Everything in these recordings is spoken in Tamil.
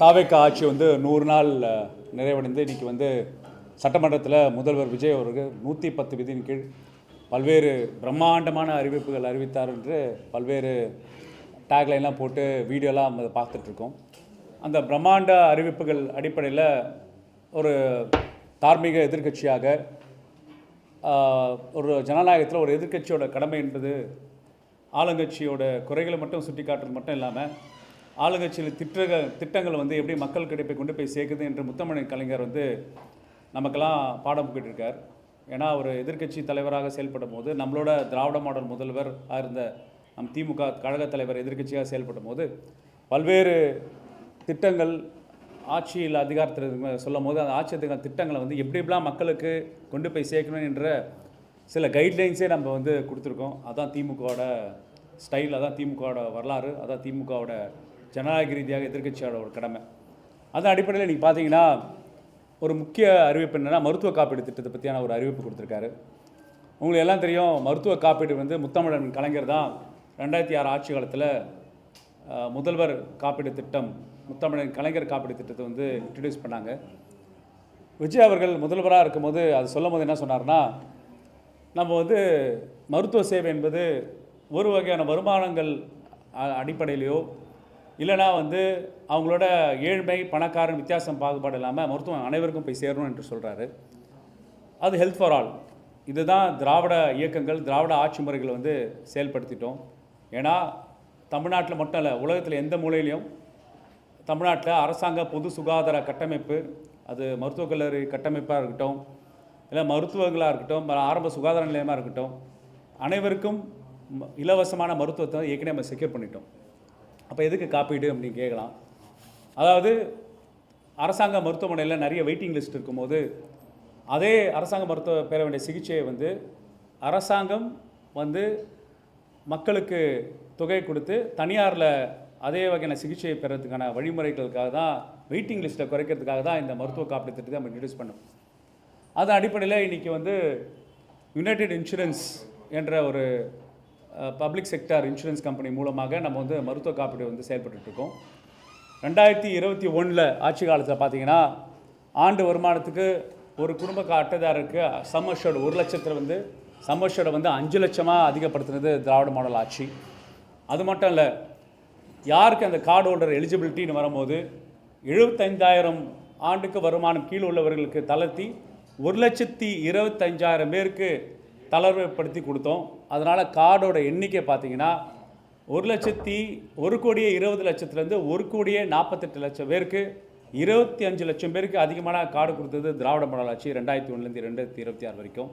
தாவேக்கா ஆட்சி வந்து 100 நாள் நிறைவடைந்து இன்றைக்கி வந்து சட்டமன்றத்தில் முதல்வர் விஜய் அவர்கள் 110 விதியின் கீழ் பல்வேறு பிரம்மாண்டமான அறிவிப்புகள் அறிவித்தார் என்று பல்வேறு டேக்லைன்லாம் போட்டு வீடியோலாம் பார்த்துட்ருக்கோம். அந்த பிரம்மாண்ட அறிவிப்புகள் அடிப்படையில் ஒரு தார்மீக எதிர்க்கட்சியாக ஒரு ஜனநாயகத்தில் ஒரு எதிர்க்கட்சியோட கடமை என்பது ஆளுங்கட்சியோட குறைகளை மட்டும் சுட்டி காட்டுறது மட்டும் இல்லாமல் ஆளுங்கட்சியில் திட்டங்கள் வந்து எப்படி மக்கள் கிடைப்பை கொண்டு போய் சேர்க்குது என்று முத்தமிழ் கலைஞர் வந்து நமக்கெல்லாம் பாடம் போட்டுருக்கார். ஏன்னா ஒரு எதிர்க்கட்சி தலைவராக செயல்படும் போது நம்மளோட திராவிட மாடல் முதல்வர் இருந்த நம் திமுக கழக தலைவர் எதிர்க்கட்சியாக செயல்படும் போது பல்வேறு திட்டங்கள் ஆட்சியில் அதிகாரத்தில் சொல்லும் போது அந்த ஆட்சி திட்டங்களை வந்து எப்படிலாம் மக்களுக்கு கொண்டு போய் சேர்க்கணும் என்ற சில கைட்லைன்ஸே நம்ம வந்து கொடுத்துருக்கோம். அதான் திமுகவோட ஸ்டைல், அதான் திமுகவோட வரலாறு, அதான் திமுகவோட ஜனநாயக ரீதியாக எதிர்க்கட்சியோட ஒரு கடமை. அதன் அடிப்படையில் நீங்கள் பார்த்தீங்கன்னா ஒரு முக்கிய அறிவிப்பு என்னென்னா மருத்துவ காப்பீடு திட்டத்தை பற்றியான ஒரு அறிவிப்பு கொடுத்துருக்காரு. உங்களுக்கு எல்லாம் தெரியும், மருத்துவ காப்பீடு வந்து முத்தமிழன் கலைஞர் தான் 2006 ஆட்சி காலத்தில் முதல்வர் காப்பீடு திட்டம், முத்தமிழன் கலைஞர் காப்பீடு திட்டத்தை வந்து இன்ட்ரடியூஸ் பண்ணாங்க. விஜய் அவர்கள் முதல்வராக இருக்கும்போது அது சொல்லும் போது என்ன சொன்னார்னா, நம்ம வந்து மருத்துவ சேவை என்பது ஒரு வகையான வருமானங்கள் அடிப்படையிலையோ இல்லைனா வந்து அவங்களோட ஏழ்மை பணக்காரன் வித்தியாசம் பாகுபாடு இல்லாமல் மருத்துவம் அனைவருக்கும் போய் சேரணும் என்று சொல்கிறாரு. அது ஹெல்த் ஃபார் ஆல். இதுதான் திராவிட இயக்கங்கள், திராவிட ஆட்சி முறைகளை வந்து செயல்படுத்திட்டோம். ஏன்னா தமிழ்நாட்டில் மட்டும் இல்லை, உலகத்தில் எந்த மூலையிலையும் தமிழ்நாட்டில் அரசாங்க பொது சுகாதார கட்டமைப்பு, அது மருத்துவக் கல்லூரி கட்டமைப்பாக இருக்கட்டும், இல்லை மருத்துவங்களாக இருக்கட்டும், ஆரம்ப சுகாதார நிலையமாக இருக்கட்டும், அனைவருக்கும் இலவசமான மருத்துவத்தை ஏற்கனவே நம்ம செக்யூர் பண்ணிட்டோம். அப்போ எதுக்கு காப்பீடு அப்படின்னு கேட்கலாம். அதாவது அரசாங்க மருத்துவமனையில் நிறைய வெயிட்டிங் லிஸ்ட் இருக்கும்போது அதே அரசாங்க மருத்துவ பெற வேண்டிய சிகிச்சையை வந்து அரசாங்கம் வந்து மக்களுக்கு தொகை கொடுத்து தனியாரில் அதே வகையான சிகிச்சையை பெறதுக்கான வழிமுறைகளுக்காக தான், வெயிட்டிங் லிஸ்ட்டை குறைக்கிறதுக்காக தான் இந்த மருத்துவ காப்பீடு திட்டத்தை நம்ம இன்ட்ரடியூஸ் பண்ணோம். அதன் அடிப்படையில் இன்றைக்கி வந்து யுனைடெட் இன்சூரன்ஸ் என்ற ஒரு பப்ளிக் செக்டார் இன்சூரன்ஸ் கம்பெனி மூலமாக நம்ம வந்து மருத்துவ காப்பீடு வந்து செயல்பட்டுருக்கோம். 2021 ஆட்சி காலத்தில் பார்த்திங்கன்னா ஆண்டு வருமானத்துக்கு ஒரு குடும்ப அட்டைதாரருக்கு சம்மர்ஷோடு 1 லட்சத்தில் வந்து சம்மர்ஷோட வந்து 5 லட்சமாக அதிகப்படுத்துனது திராவிட மாடல் ஆட்சி. அது மட்டும் இல்லை, யாருக்கு அந்த கார்டு ஹோல்டர் எலிஜிபிலிட்டின்னு வரும்போது 75,000 ஆண்டுக்கு வருமானம் கீழே உள்ளவர்களுக்கு தளர்த்தி 1,25,000 பேருக்கு தளர்வுப்படுத்தி கொடுத்தோம். அதனால் கார்டோட எண்ணிக்கை பார்த்திங்கன்னா 1,20,00,000 1,48,00,000 பேருக்கு 25 லட்சம் பேருக்கு அதிகமான கார்டு கொடுத்தது திராவிட மாடல் ஆட்சி 2001 2026 வரைக்கும்.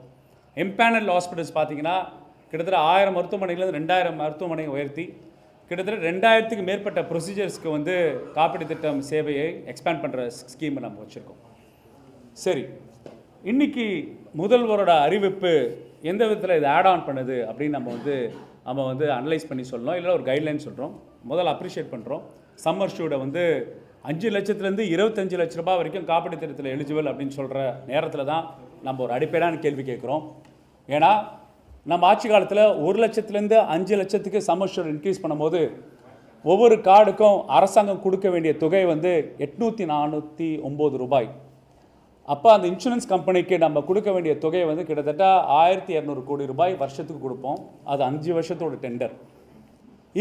எம்பேனல் ஹாஸ்பிட்டல்ஸ் பார்த்திங்கன்னா கிட்டத்தட்ட 1000 மருத்துவமனையிலேருந்து 2000 மருத்துவமனை உயர்த்தி கிட்டத்தட்ட 2000க்கு மேற்பட்ட ப்ரொசீஜர்ஸ்க்கு வந்து காப்பீடு திட்டம் சேவையை எக்ஸ்பேண்ட் பண்ணுற ஸ்கீமை நம்ம வச்சுருக்கோம். சரி, இன்றைக்கி முதல்வரோட அறிவிப்பு எந்த விதத்தில் இது ஆட் ஆன் பண்ணுது அப்படின்னு நம்ம வந்து அனலைஸ் பண்ணி சொல்லணும், இல்லை ஒரு கைட்லைன் சொல்கிறோம். முதல்ல அப்ரிஷியேட் பண்ணுறோம். சம்மர்ஷூட வந்து 5 லட்சத்துலேருந்து 25 லட்ச ரூபாய் வரைக்கும் காப்பீடு திட்டத்தில் எலிஜிபிள் அப்படின்னு சொல்கிற நேரத்தில் தான் நம்ம ஒரு அடிப்படையான கேள்வி கேட்குறோம். ஏன்னா நம்ம ஆட்சி காலத்தில் 1 லட்சத்துலேருந்து 5 லட்சத்துக்கு சம்மர்ஷூட் இன்க்ரீஸ் பண்ணும்போது ஒவ்வொரு கார்டுக்கும் அரசாங்கம் கொடுக்க வேண்டிய தொகை வந்து 849 ரூபாய். அப்போ அந்த இன்சூரன்ஸ் கம்பெனிக்கு நம்ம கொடுக்க வேண்டிய தொகையை வந்து கிட்டத்தட்ட 1200 கோடி ரூபாய் வருஷத்துக்கு கொடுப்போம். அது 5 வருஷத்தோட டெண்டர்.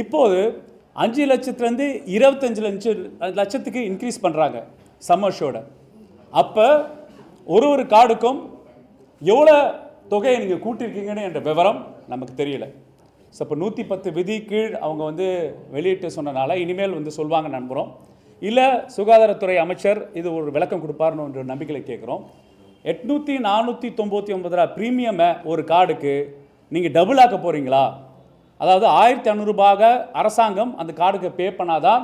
இப்போது 5 லட்சத்துலேருந்து 25 லட்சத்துக்கு இன்க்ரீஸ் பண்ணுறாங்க சம்மர்ஷோட. அப்போ ஒரு கார்டுக்கும் எவ்வளோ தொகையை நீங்கள் கூட்டியிருக்கீங்கன்னு என்ற விவரம் நமக்கு தெரியல. ஸோ இப்போ 110 விதி கீழ் அவங்க வந்து வெளியிட்டு சொன்னனால இனிமேல் வந்து சொல்லுவாங்க நம்புகிறோம். இல்லை சுகாதாரத்துறை அமைச்சர் இது ஒரு விளக்கம் கொடுப்பார்னு ஒரு நம்பிக்கையில் கேட்குறோம். 800-499 ரூபா ப்ரீமியமை ஒரு கார்டுக்கு நீங்கள் டபுள் ஆக்க போகிறீங்களா? அதாவது 1500 ரூபாய் அரசாங்கம் அந்த கார்டுக்கு பே பண்ணாதான்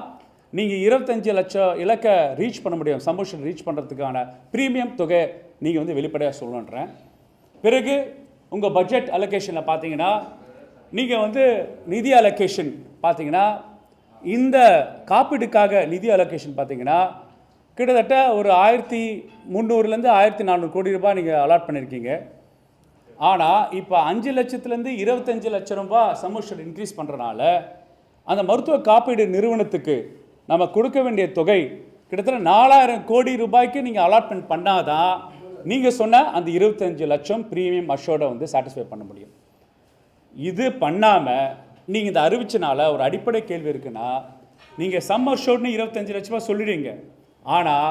நீங்கள் 25 லட்சம் இலக்கை ரீச் பண்ண முடியும். சம்மர்ஷன் ரீச் பண்ணுறதுக்கான ப்ரீமியம் தொகை நீங்கள் வந்து வெளிப்படையாக சொல்லணுன்றேன். பிறகு உங்கள் பட்ஜெட் அலோகேஷனில் பார்த்தீங்கன்னா நீங்கள் வந்து நிதி அலோகேஷன் பார்த்தீங்கன்னா இந்த காப்பீடுக்காக நிதி அலோகேஷன் பார்த்தீங்கன்னா கிட்டத்தட்ட ஒரு 1300 1400 கோடி ரூபாய் நீங்கள் அலாட் பண்ணியிருக்கீங்க. ஆனால் இப்போ 5 லட்சத்துலேருந்து 25 லட்சம் ரூபாய் சம்மர்ஷன் இன்க்ரீஸ் பண்ணுறனால அந்த மருத்துவ காப்பீடு நிறுவனத்துக்கு நம்ம கொடுக்க வேண்டிய தொகை கிட்டத்தட்ட 4000 கோடி ரூபாய்க்கு நீங்கள் அலாட்மெண்ட் பண்ணாதான் நீங்கள் சொன்ன அந்த 25 லட்சம் ப்ரீமியம் அஷோர்டை வந்து சாட்டிஸ்ஃபை பண்ண முடியும். இது பண்ணாமல் நீங்கள் இந்த அறிவிச்சனால ஒரு அடிப்படை கேள்வி இருக்குன்னா, நீங்கள் சம் அஷோர்ட்னு 25 லட்ச ரூபா சொல்லிடுவீங்க, ஆனால்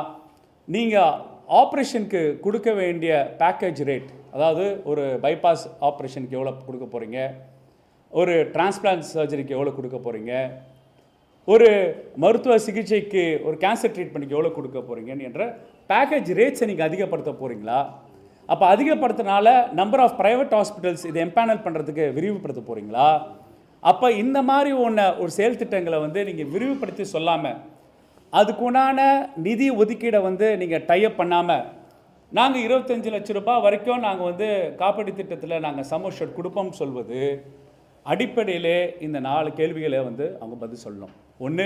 நீங்கள் ஆப்ரேஷனுக்கு கொடுக்க வேண்டிய பேக்கேஜ் ரேட், அதாவது ஒரு பைபாஸ் ஆப்ரேஷனுக்கு எவ்வளோ கொடுக்க போகிறீங்க, ஒரு டிரான்ஸ்பிளான்ட் சர்ஜரிக்கு எவ்வளோ கொடுக்க போகிறீங்க, ஒரு மருத்துவ சிகிச்சைக்கு ஒரு கேன்சர் ட்ரீட்மெண்ட்டுக்கு எவ்வளோ கொடுக்க போகிறீங்கன்னு என்ற பேக்கேஜ் ரேட்ஸை நீங்கள் அதிகப்படுத்த போகிறீங்களா? அப்போ அதிகப்படுத்தினால நம்பர் ஆஃப் ப்ரைவேட் ஹாஸ்பிட்டல்ஸ் இதை எம்பேனல் பண்ணுறதுக்கு விரிவுபடுத்த போகிறீங்களா? அப்போ இந்த மாதிரி ஒரு செயல் திட்டங்களை வந்து நீங்கள் விரிவுபடுத்தி சொல்லாமல், அதுக்குண்டான நிதி ஒதுக்கீடை வந்து நீங்கள் டைப் பண்ணாமல், நாங்கள் 25 லட்ச ரூபாய் வரைக்கும் நாங்கள் வந்து காப்பீடு திட்டத்தில் நாங்கள் சம் அஷோர்ட் கொடுப்போம்னு சொல்வது அடிப்படையிலே இந்த 4 கேள்விகளை வந்து அவங்க பதில் சொல்லணும். ஒன்று,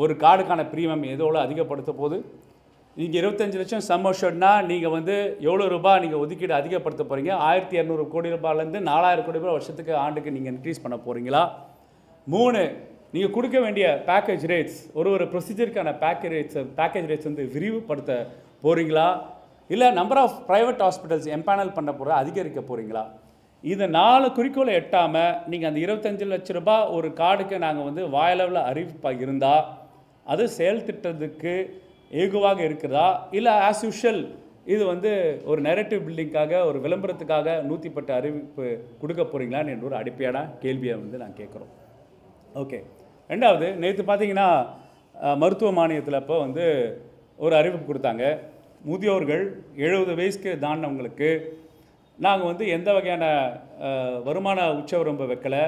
ஒரு கார்டுக்கான ப்ரீமியம் எதோட அதிகப்படுத்த போது, நீங்கள் 25 லட்சம் சம் அஷோர்ட்னா நீங்கள் வந்து எவ்வளோ ரூபாய் நீங்கள் ஒதுக்கீடு அதிகப்படுத்த போகிறீங்க? 1200 கோடி ரூபாயிலேருந்து 4000 கோடி ரூபாய் வருஷத்துக்கு ஆண்டுக்கு நீங்கள் இன்க்ரீஸ் பண்ண போகிறீங்களா? 3, நீங்கள் கொடுக்க வேண்டிய பேக்கேஜ் ரேட்ஸ், ஒரு ப்ரொசீஜருக்கான பேக்கேஜ் ரேட்ஸ் வந்து விரிவுபடுத்த போகிறீங்களா? இல்லை number of private hospitals empanel பண்ண போகிற அதிகரிக்க போகிறீங்களா? இந்த 4 குறிக்கோளை எட்டாமல் நீங்கள் அந்த 25 லட்ச ரூபாய் ஒரு கார்டுக்கு நாங்கள் வந்து வாயளவில் அறிவிப்பாக இருந்தால் அது செயல் திட்டத்துக்கு ஏகுவாக இருக்கிறதா, இல்லை ஆஸ் யூஷுவல் இது வந்து ஒரு நெரேட்டிவ் பில்டிங்காக, ஒரு விளம்பரத்துக்காக 110 அறிவிப்பு கொடுக்க போகிறீங்களான்னு என்ற ஒரு அடிப்படையான கேள்வியை வந்து நான் கேட்குறோம். ஓகே. ரெண்டாவது, நேற்று பார்த்தீங்கன்னா மருத்துவ மானியத்தில் இப்போ வந்து ஒரு அறிவிப்பு கொடுத்தாங்க. முதியோர்கள் 70 வயசுக்கு தாண்டினவங்களுக்கு நாங்கள் வந்து எந்த வகையான வருமான உச்சவரம்பு வைக்கலை,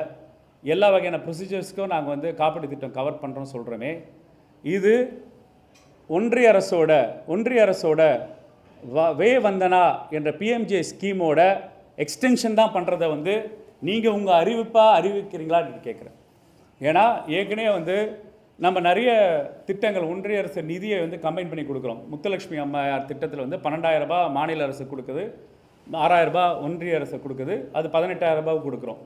எல்லா வகையான ப்ரொசீஜர்ஸ்க்கும் நாங்கள் வந்து காப்பீடு திட்டம் கவர் பண்ணுறோம் சொல்கிறோமே, இது ஒன்றிய அரசோட வே வந்தனா என்ற பிஎம்ஜே ஸ்கீமோட எக்ஸ்டென்ஷன் தான் பண்ணுறதை வந்து நீங்கள் உங்கள் அறிவிக்கிறீங்களான்னு கேட்குறேன். ஏன்னா ஏற்கனவே வந்து நம்ம நிறைய திட்டங்கள் ஒன்றிய அரசு நிதியை வந்து கம்பைன் பண்ணி கொடுக்குறோம். முத்துலட்சுமி அம்மையார் திட்டத்தில் வந்து 12,000 ரூபாய் மாநில அரசு கொடுக்குது, 6,000 ரூபாய் ஒன்றிய அரசு கொடுக்குது, அது 18,000 ரூபாய் கொடுக்குறோம்.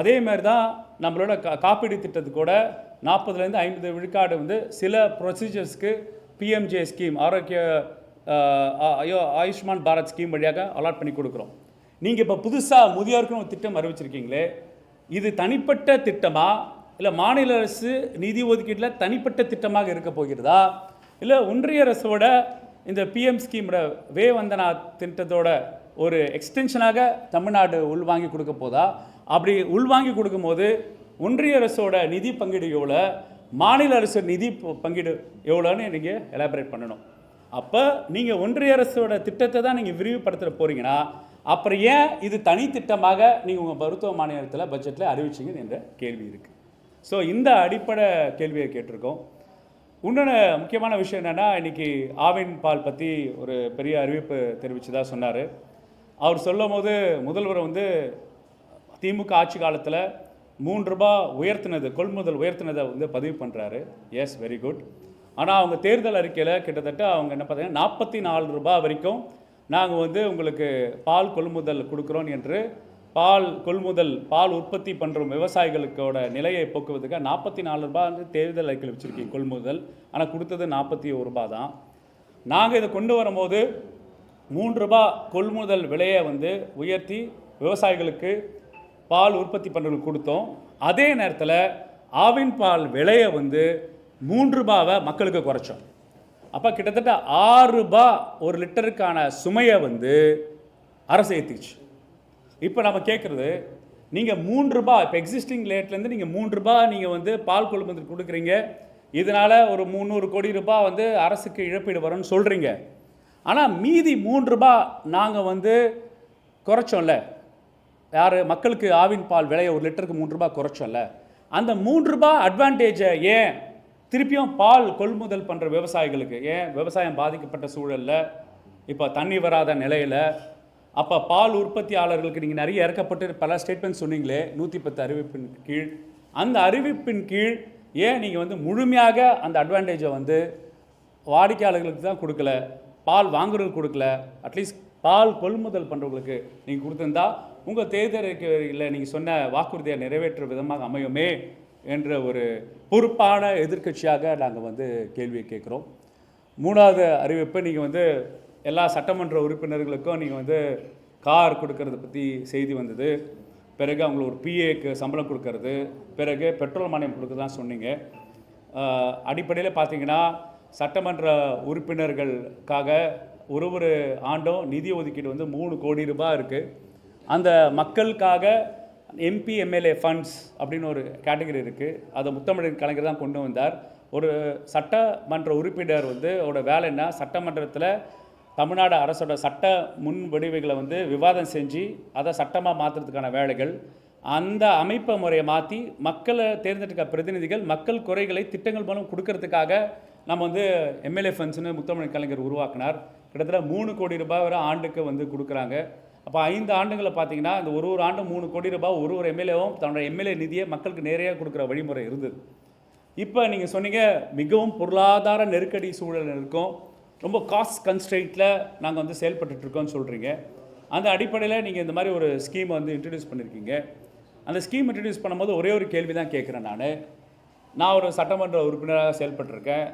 அதே மாதிரி தான் நம்மளோட காப்பீடு திட்டத்துக்கூட 40லேருந்து 50 விழுக்காடு வந்து சில ப்ரொசீஜர்ஸ்க்கு PMJ scheme, Ayushman Bharat scheme வழியாக அலாட் பண்ணி கொடுக்குறோம். நீங்கள் இப்போ புதுசாக முதியோருக்குன்னு ஒரு திட்டம் அறிவிச்சிருக்கீங்களே, இது தனிப்பட்ட திட்டமா, இல்லை மாநில அரசு நிதி ஒதுக்கீட்டில் தனிப்பட்ட திட்டமாக இருக்க போகிறதா, இல்லை ஒன்றிய அரசோட இந்த பிஎம் ஸ்கீமோட வே வந்தனா திட்டத்தோட ஒரு எக்ஸ்டென்ஷனாக தமிழ்நாடு உள்வாங்கி கொடுக்க போதா? அப்படி உள்வாங்கி கொடுக்கும்போது ஒன்றிய அரசோட நிதி பங்கீடு எவ்வளோ, மாநில அரசு நிதி பங்கீடு எவ்வளோன்னு நீங்கள் எலாபரேட் பண்ணணும். அப்போ நீங்கள் ஒன்றிய அரசோட திட்டத்தை தான் நீங்கள் விரிவுபடுத்த போகிறீங்கன்னா அப்புறம் ஏன் இது தனி திட்டமாக நீங்கள் உங்கள் மருத்துவ மானியத்தில் பட்ஜெட்டில் அறிவிச்சிங்க என்ற கேள்வி இருக்குது. ஸோ இந்த அடிப்படை கேள்வியை கேட்டிருக்கோம். இன்னொன்று முக்கியமான விஷயம் என்னென்னா, இன்றைக்கி ஆவின் பால் பற்றி ஒரு பெரிய அறிவிப்பு தெரிவித்ததாக சொன்னார். அவர் சொல்லும் போது முதல்வர் வந்து திமுக ஆட்சி காலத்தில் 3 ரூபாய் உயர்த்தினது, கொள்முதல் உயர்த்தினதை வந்து பதிவு பண்ணுறாரு. Yes, very good. ஆனால் அவங்க தேர்தல் அறிக்கையில் கிட்டத்தட்ட அவங்க என்ன பார்த்தீங்கன்னா 44 ரூபாய் வரைக்கும் நாங்கள் வந்து உங்களுக்கு பால் கொள்முதல் கொடுக்குறோம் என்று பால் உற்பத்தி பண்ணுற விவசாயிகளுக்கோட நிலையை போக்குவதுக்கு 44 ரூபாய் வந்து தேர்தல் அறிக்கையில் வச்சுருக்கீங்க கொள்முதல். ஆனால் கொடுத்தது 41 ரூபாய் தான். நாங்கள் இதை கொண்டு வரும்போது 3 ரூபாய் கொள்முதல் விலையை வந்து உயர்த்தி விவசாயிகளுக்கு பால் உற்பத்தி பண்ணுறவங்களுக்கு கொடுத்தோம். அதே நேரத்தில் ஆவின் பால் விலையை வந்து 3 ரூபாவை மக்களுக்கு குறைச்சோம். அப்போ கிட்டத்தட்ட 6 ரூபாய் ஒரு லிட்டருக்கான சுமையை வந்து அரசு ஏற்றிச்சு. இப்போ நம்ம கேட்குறது, நீங்கள் 3 ரூபாய் இப்போ எக்ஸிஸ்டிங் ரேட்லேருந்து நீங்கள் 3 ரூபாய் நீங்கள் வந்து பால் கொள்முதல் கொடுக்குறீங்க, இதனால் ஒரு 300 கோடி ரூபாய் வந்து அரசுக்கு இழப்பீடு வரும்னு சொல்கிறீங்க. ஆனால் மீதி 3 ரூபாய் நாங்கள் வந்து குறைச்சோம்ல, யார் மக்களுக்கு ஆவின் பால் விலையை ஒரு லிட்டருக்கு 3 ரூபாய் குறைச்சோம்ல, அந்த 3 ரூபாய் அட்வான்டேஜை ஏன் திருப்பியும் பால் கொள்முதல் பண்ணுற விவசாயிகளுக்கு, ஏன் விவசாயம் பாதிக்கப்பட்ட சூழலில் இப்போ தண்ணி வராத நிலையில், அப்போ பால் உற்பத்தியாளர்களுக்கு நீங்கள் நிறைய இறக்கப்பட்டு பல ஸ்டேட்மெண்ட் சொன்னீங்களே 110 அறிவிப்பின் கீழ், அந்த அறிவிப்பின் கீழ் ஏன் நீங்கள் வந்து முழுமையாக அந்த அட்வான்டேஜை வந்து வாடிக்கையாளர்களுக்கு தான் கொடுக்கல, பால் வாங்குறவங்களுக்கு கொடுக்கல, அட்லீஸ்ட் பால் கொள்முதல் பண்ணுறவங்களுக்கு நீங்கள் கொடுத்துருந்தா உங்கள் தேர்தலில் நீங்கள் சொன்ன வாக்குறுதியை நிறைவேற்ற விதமாக அமையுமே என்ற ஒரு பொறுப்பான எதிர்க்கட்சியாக நாங்கள் வந்து கேள்வியை கேட்குறோம். மூணாவது அறிவிப்பு, நீங்கள் வந்து எல்லா சட்டமன்ற உறுப்பினர்களுக்கும் நீங்கள் வந்து கார் கொடுக்கறத பற்றி செய்தி வந்தது. பிறகு அவங்களுக்கு ஒரு பிஏக்கு சம்பளம் கொடுக்கறது, பிறகு பெட்ரோல் மானியம் கொடுக்குறதான் சொன்னீங்க. அடிப்படையில் பார்த்தீங்கன்னா சட்டமன்ற உறுப்பினர்களுக்காக ஒரு ஆண்டும் நிதி ஒதுக்கீடு வந்து 3 கோடி ரூபாய் இருக்குது. அந்த மக்களுக்காக எம்பி எம்எல்ஏ ஃபண்ட்ஸ் அப்படின்னு ஒரு கேட்டகரி இருக்குது. அதை முத்தமிழ் கலைஞர் தான் கொண்டு வந்தார். ஒரு சட்டமன்ற உறுப்பினர் வந்து அவரோட வேலை என்ன, சட்டமன்றத்தில் தமிழ்நாடு அரசோட சட்ட முன்வடிவுகளை வந்து விவாதம் செஞ்சு அதை சட்டமாக மாற்றுறதுக்கான வேலைகள், அந்த அமைப்பு முறையை மாற்றி மக்களை தேர்ந்தெடுக்க பிரதிநிதிகள் மக்கள் குறைகளை திட்டங்கள் மூலம் கொடுக்கறதுக்காக நம்ம வந்து எம்எல்ஏ ஃபண்ட்ஸ்னு முத்தமிழ் கலைஞர் உருவாக்கினார். கிட்டத்தட்ட 3 கோடி ரூபாய் வரை ஆண்டுக்கு வந்து கொடுக்குறாங்க. அப்போ 5 ஆண்டுகளில் பார்த்தீங்கன்னா இந்த ஒரு ஆண்டு 3 கோடி ரூபாய் ஒரு எம்எல்ஏவும் தன்னோட எம்எல்ஏ நிதியை மக்களுக்கு நேரடியாக கொடுக்குற வழிமுறை இருந்தது. இப்போ நீங்கள் சொன்னீங்க மிகவும் பொருளாதார நெருக்கடி சூழல் இருக்கும், ரொம்ப காஸ்ட் கன்ஸ்ட்ரெயிட்டில் நாங்கள் வந்து செயல்பட்டுருக்கோம்னு சொல்கிறீங்க. அந்த அடிப்படையில் நீங்கள் இந்த மாதிரி ஒரு ஸ்கீமை வந்து இன்ட்ரடியூஸ் பண்ணியிருக்கீங்க. அந்த ஸ்கீம் இன்ட்ரடியூஸ் பண்ணும்போது ஒரே ஒரு கேள்வி தான் கேட்குறேன். நான் ஒரு சட்டமன்ற உறுப்பினராக செயல்பட்டிருக்கேன்.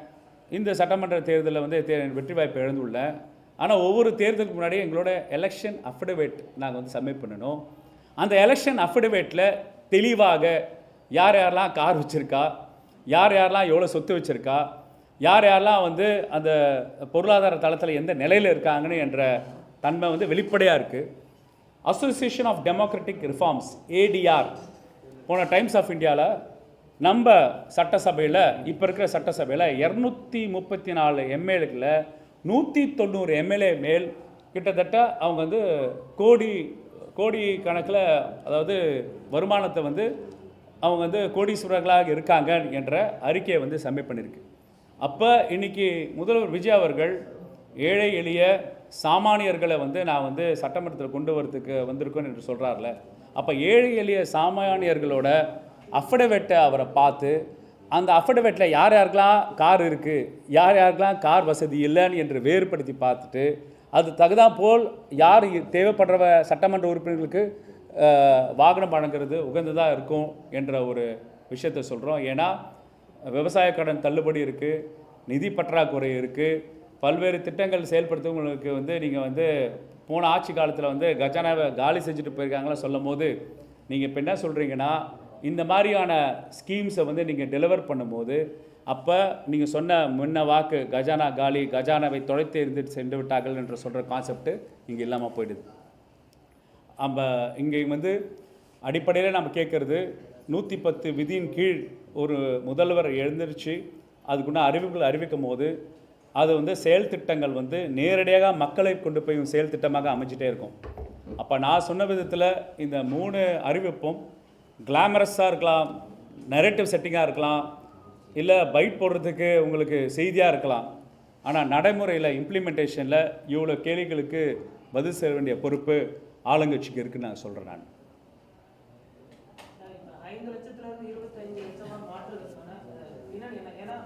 இந்த சட்டமன்ற தேர்தலில் வந்து வெற்றி வாய்ப்பு இழந்துள்ளேன். ஆனால் ஒவ்வொரு தேர்தலுக்கு முன்னாடி எங்களோட எலெக்ஷன் அஃபிடவிட் நாங்கள் வந்து சப்மிட் பண்ணணும். அந்த எலெக்ஷன் அஃபிடவிட்டில் தெளிவாக யார் யாரெல்லாம் கார் வச்சுருக்கா, யார் யாரெல்லாம் எவ்வளோ சொத்து வச்சுருக்கா, யார் யாரெல்லாம் வந்து அந்த பொருளாதார தளத்தில் எந்த நிலையில் இருக்காங்கன்னு என்ற தன்மை வந்து வெளிப்படையாக இருக்குது. Association of democratic reforms ADR போன டைம்ஸ் ஆஃப் இந்தியாவில் நம்ம சட்டசபையில் இப்போ இருக்கிற சட்டசபையில் 234 எம்எல்ஏக்களில் 190 எம்எல்ஏ மேல் கிட்டத்தட்ட அவங்க வந்து கோடி கணக்கில், அதாவது வருமானத்தை வந்து அவங்க வந்து கோடீஸ்வரர்களாக இருக்காங்க என்ற அறிக்கையை வந்து சப்மிட் பண்ணியிருக்கு. அப்போ இன்றைக்கி முதல்வர் விஜய் அவர்கள் ஏழை எளிய சாமானியர்களை வந்து நான் வந்து சட்டமன்றத்தில் கொண்டு வரதுக்கு வந்திருக்கோன்னு என்று சொல்கிறார்ல, அப்போ ஏழை எளிய சாமானியர்களோட அஃபிடவிட்டை அவரை பார்த்து அந்த அஃபிடவிட்டில் யார் யாருக்கெல்லாம் கார் இருக்குது, யார் யாருக்கெல்லாம் கார் வசதி இல்லைன்னு என்று வேறுபடுத்தி பார்த்துட்டு அது தகுதான் போல் யார் தேவைப்படுற சட்டமன்ற உறுப்பினர்களுக்கு வாகனம் வழங்குறது உகந்ததாக இருக்கும் என்ற ஒரு விஷயத்தை சொல்கிறோம். ஏன்னா விவசாய கடன் தள்ளுபடி இருக்குது, நிதி பற்றாக்குறை இருக்குது, பல்வேறு திட்டங்கள் செயல்படுத்துவங்களுக்கு வந்து நீங்கள் வந்து போன ஆட்சி காலத்தில் வந்து கஜானாவை காலி செஞ்சுட்டு போயிருக்காங்களா சொல்லும் போது நீங்கள் இப்போ என்ன சொல்கிறீங்கன்னா, இந்த மாதிரியான ஸ்கீம்ஸை வந்து நீங்கள் டெலிவர் பண்ணும்போது அப்போ நீங்கள் சொன்ன முன்ன வாக்கு கஜானா காலி, கஜானாவை தொலைத்து எறிந்து சென்று விட்டார்கள் என்று சொல்கிற கான்செப்ட்டு இங்கே இல்லாமல் போயிடுது. நம்ம இங்கே வந்து அடிப்படையில் நம்ம கேட்குறது 110 விதியின் கீழ் ஒரு முதல்வர் எழுந்திருச்சு அதுக்குள்ள அறிவிப்புகள் அறிவிக்கும் போது அது வந்து செயல் திட்டங்கள் வந்து நேரடியாக மக்களை கொண்டு போய் செயல் திட்டமாக அமைஞ்சிட்டே இருக்கும். அப்போ நான் சொன்ன விதத்தில் இந்த 3 அறிவிப்பும் கிளாமரஸாக இருக்கலாம், நரேட்டிவ் செட்டிங்காக இருக்கலாம், இல்லை பைட் போடுறதுக்கு உங்களுக்கு செய்தியாக இருக்கலாம். ஆனால் நடைமுறையில் இம்ப்ளிமெண்டேஷனில் இவ்வளோ கேள்விகளுக்கு பதில் செய்ய வேண்டிய பொறுப்பு ஆளுங்கட்சிக்கு இருக்குன்னு நான் சொல்கிறேன். நான் 5 லட்சத்திலிருந்து 25 லட்சமாக மாற்றுவதற்கான ஏன்னா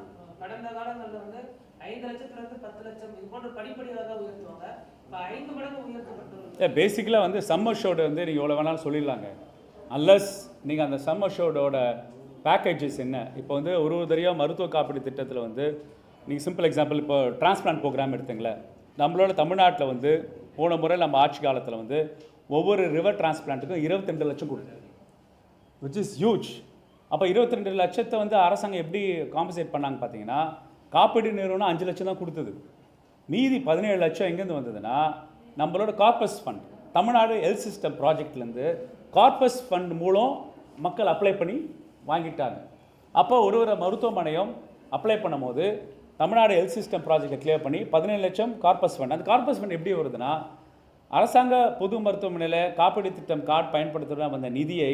கடந்த காலங்களில் வந்து 5 லட்சத்திலிருந்து 10 லட்சம் இது போன்ற படிப்படியாக தான் உயர்த்துவாங்க. இப்போ 5 மடங்கு உயர்த்தப்பட்டு பேசிக்கலாக வந்து சம்மர் ஷோடு வந்து நீங்கள் எவ்வளோ வேணாலும் சொல்லிடலாங்க. அன்லஸ் நீங்கள் அந்த சம்மர் ஷோடோட பேக்கேஜஸ் என்ன. இப்போ வந்து ஒரு தடவையாக மருத்துவ காப்பீடு திட்டத்தில் வந்து நீங்கள் சிம்பிள் எக்ஸாம்பிள் இப்போ டிரான்ஸ்பிளான்ட் ப்ரோக்ராம் எடுத்துங்களேன். நம்மளோட தமிழ்நாட்டில் வந்து போன முறை நம்ம ஆட்சி காலத்தில் வந்து ஒவ்வொரு ரிவர் டிரான்ஸ்பிளான்ட்டுக்கும் 22 லட்சம் கொடுத்தது, விச் இஸ் ஹியூஜ். அப்போ 22 லட்சத்தை வந்து அரசாங்கம் எப்படி காம்பன்சேட் பண்ணாங்க பார்த்தீங்கன்னா, காப்பீடு நிறுவனம் 5 லட்சம் தான் கொடுத்தது. மீதி 17 லட்சம் எங்கேருந்து வந்ததுன்னா நம்மளோட corpus fund, Tamil Nadu health system ப்ராஜெக்ட்லேருந்து கார்பஸ் ஃபண்ட் மூலம் மக்கள் அப்ளை பண்ணி வாங்கிட்டாங்க. அப்போ ஒரு மருத்துவமனையும் அப்ளை பண்ணும்போது தமிழ்நாடு ஹெல்த் சிஸ்டம் ப்ராஜெக்டை கிளியர் பண்ணி 17 லட்சம் கார்பஸ் ஃபண்ட். அந்த கார்பஸ் ஃபண்ட் எப்படி வருதுன்னா, அரசாங்க பொது மருத்துவமனையில் காப்பீடு திட்டம் கார்டு பயன்படுத்துகிற அந்த நிதியை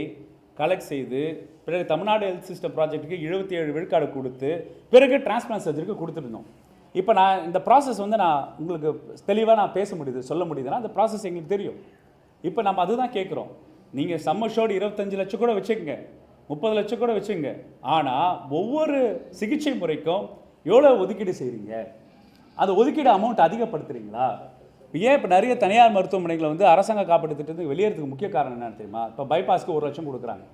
கலெக்ட் செய்து பிறகு தமிழ்நாடு ஹெல்த் சிஸ்டம் ப்ராஜெக்ட்டுக்கு 77 விழுக்காடு கொடுத்து பிறகு டிரான்ஸ்பிளான்ட் சர்ஜரிக்கு கொடுத்துருந்தோம். இப்போ நான் இந்த ப்ராசஸ் வந்து நான் உங்களுக்கு தெளிவாக நான் பேச முடியுது, சொல்ல முடியுதுன்னா அந்த ப்ராசஸ் எங்களுக்கு தெரியும். இப்போ நம்ம அதுதான் கேட்குறோம். நீங்கள் சம்மர் ஷோடு 25 லட்சம் கூட வச்சுக்கோங்க, 30 லட்சம் கூட வச்சுங்க. ஆனால் ஒவ்வொரு சிகிச்சை முறைக்கும் எவ்வளோ ஒதுக்கீடு செய்கிறீங்க, அந்த ஒதுக்கீடு அமௌண்ட் அதிகப்படுத்துகிறீங்களா? ஏன் இப்போ நிறைய தனியார் மருத்துவமனைகளை வந்து அரசாங்க காப்பீடு திட்டத்துக்கு வெளியேறதுக்கு முக்கிய காரணம் என்னன்னு தெரியுமா? இப்போ பைபாஸ்க்கு 1 லட்சம் கொடுக்குறாங்க,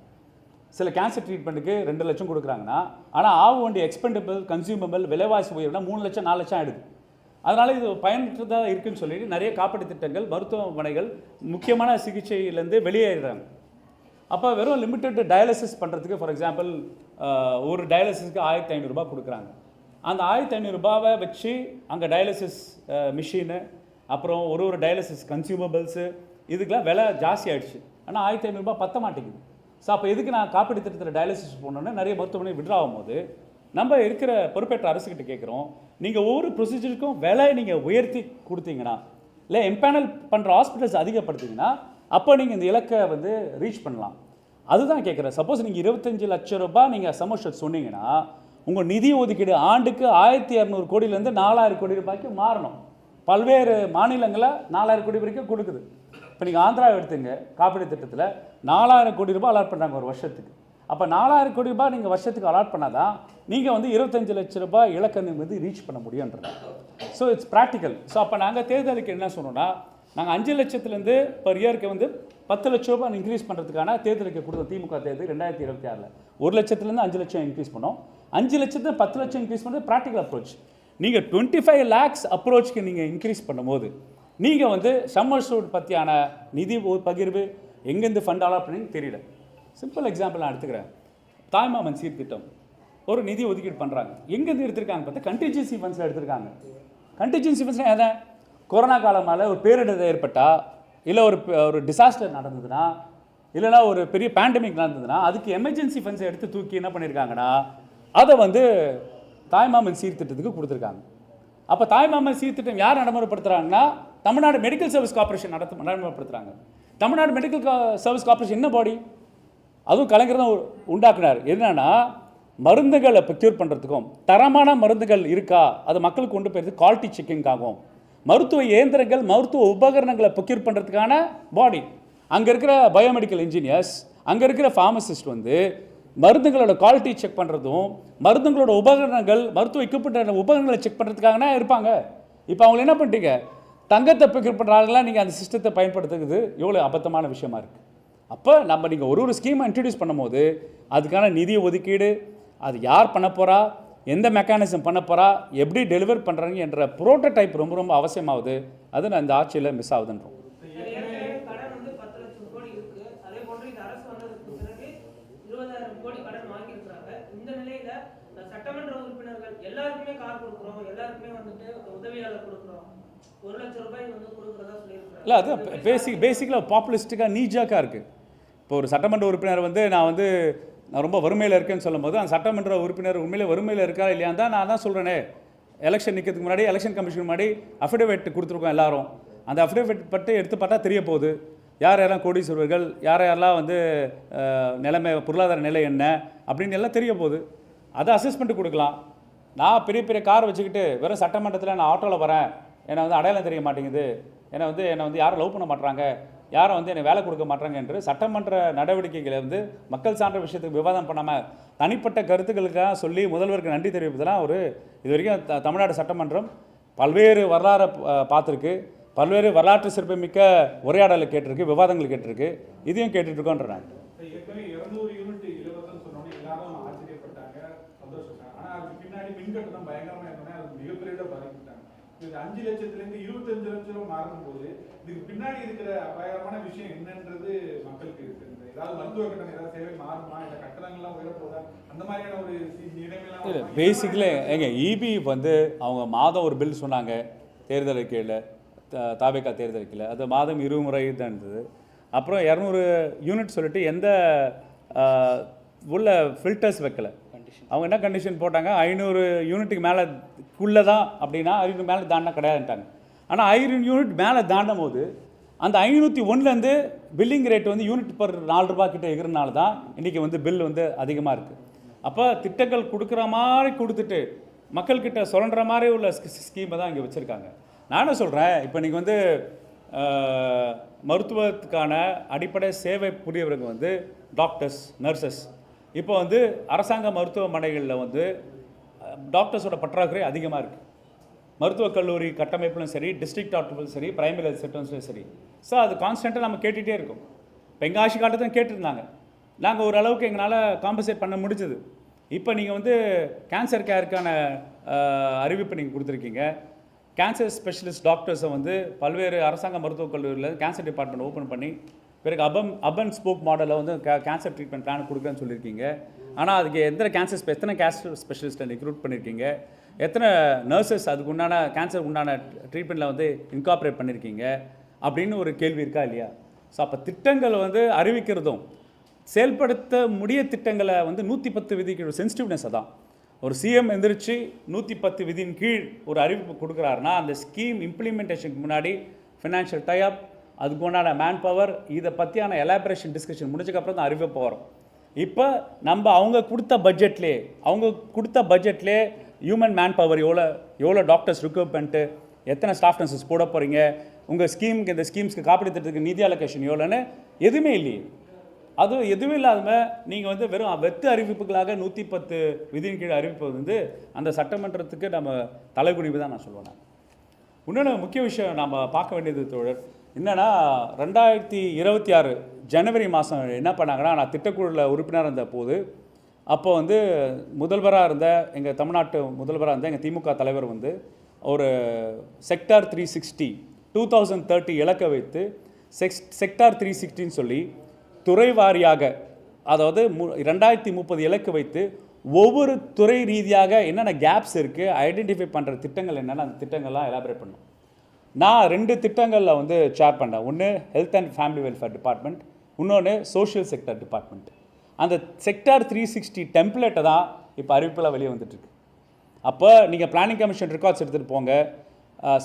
சில கேன்சர் ட்ரீட்மெண்ட்டுக்கு 2 லட்சம் கொடுக்குறாங்கன்னா, ஆனால் ஆக வேண்டிய எக்ஸ்பெண்டபிள் கன்சியூமபிள் விலைவாசி உயர்வுனா 3 லட்சம் 4 லட்சம் ஆகிடுது. அதனால் இது பயனற்றதாக இருக்குன்னு சொல்லிட்டு நிறைய காப்பீட்டு திட்டங்கள் மருத்துவமனைகள் முக்கியமான சிகிச்சையிலேருந்து வெளியேறாங்க. அப்போ வெறும் லிமிட்டட் டயாலிசிஸ் பண்ணுறதுக்கு ஃபார் எக்ஸாம்பிள் ஒரு டயாலிசிஸ்க்கு 1500 ரூபாய் கொடுக்குறாங்க. அந்த 1500 ரூபாவை வச்சு அங்கே டயாலிசிஸ் மிஷினு அப்புறம் ஒரு டயாலிசிஸ் கன்சியூமபிள்ஸு இதுக்கெலாம் விலை ஜாஸ்தி ஆகிடுச்சு. ஆனால் 1500 ரூபாய் பத்த மாட்டேங்குது. ஸோ அப்போ எதுக்கு நான் காப்பீடு திட்டத்தில் டயாலிசிஸ் போனோன்னா நிறைய மருத்துவமனை விட்ரா ஆகும்போது நம்ம இருக்கிற பொறுப்பேற்ற அரசுக்கிட்ட கேட்குறோம், நீங்கள் ஒவ்வொரு ப்ரொசீஜருக்கும் விலை நீங்கள் உயர்த்தி கொடுத்தீங்கன்னா இல்லை எம்பேனல் பண்ணுற ஹாஸ்பிட்டல்ஸ் அதிகப்படுத்திங்கன்னா அப்போ நீங்கள் இந்த இலக்கை வந்து ரீச் பண்ணலாம். அதுதான் கேட்குறேன். சப்போஸ் நீங்கள் 25 லட்சம் ரூபாய் நீங்கள் சமோஷன் சொன்னீங்கன்னா உங்கள் நிதி ஒதுக்கீடு ஆண்டுக்கு 1200 கோடியிலேருந்து 4000 கோடி ரூபாய்க்கு மாறணும். பல்வேறு மாநிலங்களில் 4000 கோடி வரைக்கும் கொடுக்குது. இப்போ நீங்கள் ஆந்திரா எடுத்துங்க, காப்பீடு திட்டத்தில் 4000 கோடி ரூபாய் அலாட் பண்ணுறாங்க ஒரு வருஷத்துக்கு. அப்போ 4000 கோடி ரூபாய் நீங்கள் வருஷத்துக்கு அலாட் பண்ணால் தான் நீங்கள் வந்து 25 லட்சம் ரூபாய் இலக்கை வந்து ரீச் பண்ண முடியுன்றது. So it's practical. ஸோ அப்போ நாங்கள் தேர்தலுக்கு என்ன சொன்னோன்னா, நாங்கள் 5 லட்சத்துலேருந்து பர் இயருக்கு வந்து 10 லட்ச ரூபாய் இன்க்ரீஸ் பண்ணுறதுக்கான தேர்தலுக்கு கொடுத்தோம். திமுக தேர்தல் 2026 1 லட்சத்துலேருந்து 5 லட்சம் இன்க்ரீஸ் பண்ணோம். 5 லட்சத்துலேருந்து 10 லட்சம் இன்க்ரீஸ் பண்ணுறது ப்ராக்டிக்கல் அப்ரோச். நீங்கள் 25 லேக்ஸ் அப்ரோச்சுக்கு நீங்கள் இன்க்ரீஸ் பண்ணும்போது நீங்கள் வந்து சம்மர் ஷூட் பற்றியான நிதி பகிர்வு எங்கேருந்து ஃபண்ட் அலாட் பண்ணி தெரியல. சிம்பிள் எக்ஸாம்பிள் நான் எடுத்துக்கிறேன். தாய்மாமன் சீர்திட்டம் ஒரு நிதி ஒதுக்கீடு பண்ணுறாங்க. எங்கேருந்து எடுத்திருக்காங்க பார்த்தா கண்டிஜென்சி ஃபண்ட்ஸில் எடுத்திருக்காங்க. கண்டிஜென்சி ஃபண்ட்ஸ்னால் எதை? கொரோனா காலமால் ஒரு பேரிடர் ஏற்பட்டால் இல்லை ஒரு டிசாஸ்டர் நடந்ததுன்னா இல்லைனா ஒரு பெரிய பேண்டமிக் நடந்ததுன்னா அதுக்கு எமர்ஜென்சி ஃபண்ட்ஸை எடுத்து தூக்கி என்ன பண்ணியிருக்காங்கன்னா அதை வந்து தாய்மாமன் சீர்திட்டத்துக்கு கொடுத்துருக்காங்க. அப்போ தாய்மாமன் சீர்திட்டம் யார் நடைமுறைப்படுத்துகிறாங்கன்னா தமிழ்நாடு மெடிக்கல் சர்வீஸ் கார்பரேஷன் நடைமுறைப்படுத்துகிறாங்க. தமிழ்நாடு மெடிக்கல் சர்வீஸ் கார்பரேஷன் என்ன பாடி? அதுவும் கலைஞர் தான் உண்டாக்குனார். என்னன்னா மருந்துகளை ப்ரொக்யூர் பண்ணுறதுக்கும் தரமான மருந்துகள் இருக்கா அது மக்களுக்கு கொண்டு போயிடுறது குவாலிட்டி செக்கிங்காகும். மருத்துவ இயந்திரங்கள் மருத்துவ உபகரணங்களை ப்ரொக்யூர் பண்ணுறதுக்கான பாடி. அங்கே இருக்கிற பயோமெடிக்கல் இன்ஜினியர்ஸ் அங்கே இருக்கிற ஃபார்மசிஸ்ட் வந்து மருந்துகளோட குவாலிட்டி செக் பண்ணுறதும் மருந்துகளோட உபகரணங்கள் மருத்துவ எக்யூப்மெண்ட் உபகரணங்களை செக் பண்ணுறதுக்காக இருப்பாங்க. இப்போ அவங்க என்ன பண்ணிட்டீங்க, தங்கத்தை ப்ரொக்யூர் பண்ணுறாங்கலாம் நீங்கள் அந்த சிஸ்டத்தை பயன்படுத்துறது எவ்வளோ அபத்தமான விஷயமா இருக்குது. அப்போ நம்ம நீங்கள் ஒரு ஸ்கீமை இன்ட்ரடியூஸ் பண்ணும்போது அதுக்கான நிதி ஒதுக்கீடு, அது யார் பண்ண போகிறா, எந்த மெக்கானிசம் பண்ண போகிறா, எப்படி டெலிவர் பண்ணுறாங்க என்ற ப்ரோட்டோடைப் ரொம்ப ரொம்ப அவசியமாகுது. அது நான் இந்த ஆட்சியில் மிஸ் ஆகுதுன்றோம். சட்டமன்ற உறுப்பினர்கள் எல்லாருக்குமே கார் கொடுக்குறோம், எல்லாருக்குமே வந்துட்டு உதவியாளர் கொடுக்குறோம், 1 லட்சம் ரூபாய் வந்து கொடுக்குறதா சொல்லியிருக்காங்க. இல்லை அது பேசிக்கலாக பாப்புலிஸ்டிக்காக நீஜாக்காக இருக்குது. இப்போ ஒரு சட்டமன்ற உறுப்பினர் வந்து நான் ரொம்ப வறுமையில் இருக்கேன்னு சொல்லும் போது அந்த சட்டமன்ற உறுப்பினர் உண்மையிலே வறுமையில் இருக்கா இல்லையான்னு தான் நான் தான் சொல்கிறேனே. எலெக்ஷன் நிற்கிறதுக்கு முன்னாடி எலெக்ஷன் கமிஷன் முன்னாடி அஃபிடேவிட் கொடுத்துருக்கோம் எல்லாரும். அந்த அஃபிடேவிட் பட்டு எடுத்து பார்த்தா தெரிய போகுது யார் யாரெல்லாம் கோடீஸ்வரர்கள், யார் யாரெல்லாம் வந்து நிலைமை பொருளாதார நிலை என்ன அப்படின்னு எல்லாம் தெரிய போகுது. அதை அசஸ்மெண்ட்டு கொடுக்கலாம். நான் பெரிய பெரிய கார் வச்சுக்கிட்டு வெறும் சட்டமன்றத்தில் நான் ஆட்டோவில் வரேன், என்னை வந்து அடையாளம் தெரிய மாட்டேங்குது, என்னை வந்து யாரும் லவ் பண்ண மாட்டாங்க, யாரும் வந்து என்னை வேலை கொடுக்க மாட்டாங்க என்று சட்டமன்ற நடவடிக்கைகளை வந்து மக்கள் சார்ந்த விஷயத்துக்கு விவாதம் பண்ணாமல் தனிப்பட்ட கருத்துக்களுக்காக சொல்லி முதல்வருக்கு நன்றி தெரிவிப்பதெல்லாம் இது வரைக்கும் தமிழ்நாடு சட்டமன்றம் பல்வேறு வரலாறை பார்த்துருக்கு, பல்வேறு வரலாற்று சிறப்புமிக்க உரையாடலை கேட்டிருக்கு, விவாதங்கள் கேட்டிருக்கு, இதையும் கேட்டுட்ருக்கோன்ற நான். மின்கட்டணம் பயங்கரமா இருந்தோன்னே அதுக்கு மிகப்பெரிய பாதிக்கப்பட்டாங்க. இது 5 லட்சத்திலிருந்து 25 லட்சம் மாறும் போது இதுக்கு பின்னாடி இருக்கிற பயங்கரமான விஷயம் என்னன்றது மக்களுக்கு இருக்கு. ஏதாவது மருத்துவ கட்டணம் ஏதாவது சேவை மாறுமா, இல்லை கட்டணங்கள்லாம் உயரப்போதா, அந்த மாதிரியான ஒரு நிலைமையெல்லாம் பேசிக்கலி எங்க இபி வந்து அவங்க மாதம் ஒரு பில் சொன்னாங்க தேர்தல் அறிக்கையில், தாவேகா தேர்தல் அறிக்கையில் அது மாதம் 20 முறை தான் இருந்தது. அப்புறம் 200 யூனிட் சொல்லிட்டு எந்த உள்ள ஃபில்டர்ஸ் வைக்கல. அவங்க என்ன கண்டிஷன் போட்டாங்க, 500 யூனிட்டுக்கு மேலேக்குள்ளே தான் அப்படின்னா 500 மேலே தாண்டினா கிடையாதுட்டாங்க. ஆனால் 500 யூனிட் மேலே தாண்டும் போது அந்த 501லேருந்து பில்லிங் ரேட் வந்து யூனிட் பர் 4 ரூபா கிட்ட எகிறனால தான் இன்றைக்கி வந்து பில் வந்து அதிகமாக இருக்குது. அப்போ திட்டங்கள் கொடுக்குற மாதிரி கொடுத்துட்டு மக்கள்கிட்ட சொல்கிற மாதிரி உள்ள ஸ்கீமை தான் இங்கே வச்சுருக்காங்க. நான் என்ன சொல்கிறேன், இப்போ நீங்கள் வந்து மருத்துவத்துக்கான அடிப்படை சேவை புரியவங்க வந்து டாக்டர்ஸ், நர்சஸ். இப்போ வந்து அரசாங்க மருத்துவமனைகளில் வந்து டாக்டர்ஸோட பற்றாக்குறை அதிகமாக இருக்குது. மருத்துவக் கல்லூரி கட்டமைப்பிலும் சரி, டிஸ்ட்ரிக்ட் ஹாஸ்பிட்டலும் சரி, பிரைமரி ஹெல்த் சென்டர்ஸ்லையும் சரி. ஸோ அது கான்ஸ்டண்ட்டாக நம்ம கேட்டுகிட்டே இருக்கோம். இப்போ எங்கள் ஆட்சி காலத்தில் கேட்டுருந்தாங்க, நாங்கள் ஓரளவுக்கு எங்களால் காம்பன்சேட் பண்ண முடிஞ்சது. இப்போ நீங்கள் வந்து கேன்சர் கேருக்கான அறிவிப்பு நீங்கள் கொடுத்துருக்கீங்க, கேன்சர் ஸ்பெஷலிஸ்ட் டாக்டர்ஸை வந்து பல்வேறு அரசாங்க மருத்துவக் கல்லூரியில் கேன்சர் டிபார்ட்மெண்ட் ஓப்பன் பண்ணி பிறகு அபன் ஸ்போக் மாடலில் வந்து கேன்சர் ட்ரீட்மெண்ட் பிளான் கொடுக்குறேன்னு சொல்லியிருக்கீங்க. ஆனால் அதுக்கு எத்தனை கேன்சர் ஸ்பெஷலிஸ்ட்டை ரெக்ரூட் பண்ணியிருக்கீங்க, எத்தனை நர்சஸ் அதுக்கு உண்டான கேன்சர் உண்டான ட்ரீட்மெண்ட்டில் வந்து இன்கார்பரேட் பண்ணியிருக்கீங்க அப்படின்னு ஒரு கேள்வி இருக்கா இல்லையா? ஸோ அப்போ திட்டங்கள் வந்து அறிவிக்கிறதும் செயல்படுத்த முடிய திட்டங்களை வந்து 110 விதிக்கு சென்சிட்டிவ்னஸ் தான். ஒரு சிஎம் எந்திரிச்சு 110 விதியின் கீழ் ஒரு அறிவிப்பு கொடுக்குறாருன்னா அந்த ஸ்கீம் இம்ப்ளிமெண்டேஷனுக்கு முன்னாடி ஃபினான்ஷியல் டைஅப், அதுக்கு உண்டான மேன் பவர், இதை பற்றியான எலாபரேஷன் டிஸ்கஷன் முடிஞ்சக்கப்புறம் தான் அறிவிப்பு வரும். இப்போ நம்ம அவங்க கொடுத்த பட்ஜெட்லேயே ஹியூமன் மேன் பவர் எவ்வளோ டாக்டர்ஸ் ரிக்ரூட் பண்ணிட்டு எத்தனை ஸ்டாஃப் நர்சஸ் போட போகிறீங்க, உங்கள் ஸ்கீமுக்கு இந்த ஸ்கீம்ஸ்க்கு காப்பீடு திட்டத்துக்கு நிதி அலோகேஷன் எவ்வளோன்னு எதுவுமே இல்லையே. அது எதுவும் இல்லாமல் நீங்கள் வந்து வெறும் வெத்து அறிவிப்புகளாக 110 விதியின் கீழ் அறிவிப்பு வந்து அந்த சட்டமன்றத்துக்கு நம்ம தலைகுனிவு தான் நான் சொல்லுவேன். இன்னொன்று முக்கிய விஷயம் நம்ம பார்க்க வேண்டியது தோழர் என்னென்னா, 2026 ஜனவரி மாதம் என்ன பண்ணாங்கன்னா, நான் திட்டக்குழுவில் உறுப்பினராக இருந்த போது அப்போ வந்து முதல்வராக இருந்த எங்கள் தமிழ்நாட்டு முதல்வராக இருந்த எங்கள் திமுக தலைவர் வந்து ஒரு செக்டார் 360 2030 இலக்கை வைத்து செக்டார் 360ன்னு சொல்லி துறை வாரியாக, அதாவது 2030 இலக்கு வைத்து ஒவ்வொரு துறை ரீதியாக என்னென்ன கேப்ஸ் இருக்குது ஐடென்டிஃபை பண்ணுற திட்டங்கள் என்னென்ன அந்த திட்டங்கள்லாம் எலாபரேட் பண்ணும். நான் 2 திட்டங்களில் வந்து சேர் பண்ணேன். ஒன்று health and family welfare department, இன்னொன்று சோஷியல் செக்டர் டிபார்ட்மெண்ட். அந்த செக்டார் 360 டெம்ப்ளேட்டை தான் இப்போ அறிவிப்பில் வெளியே வந்துட்டுருக்கு. அப்போ நீங்கள் பிளானிங் கமிஷன் ரெக்கார்ட்ஸ் எடுத்துகிட்டு போங்க.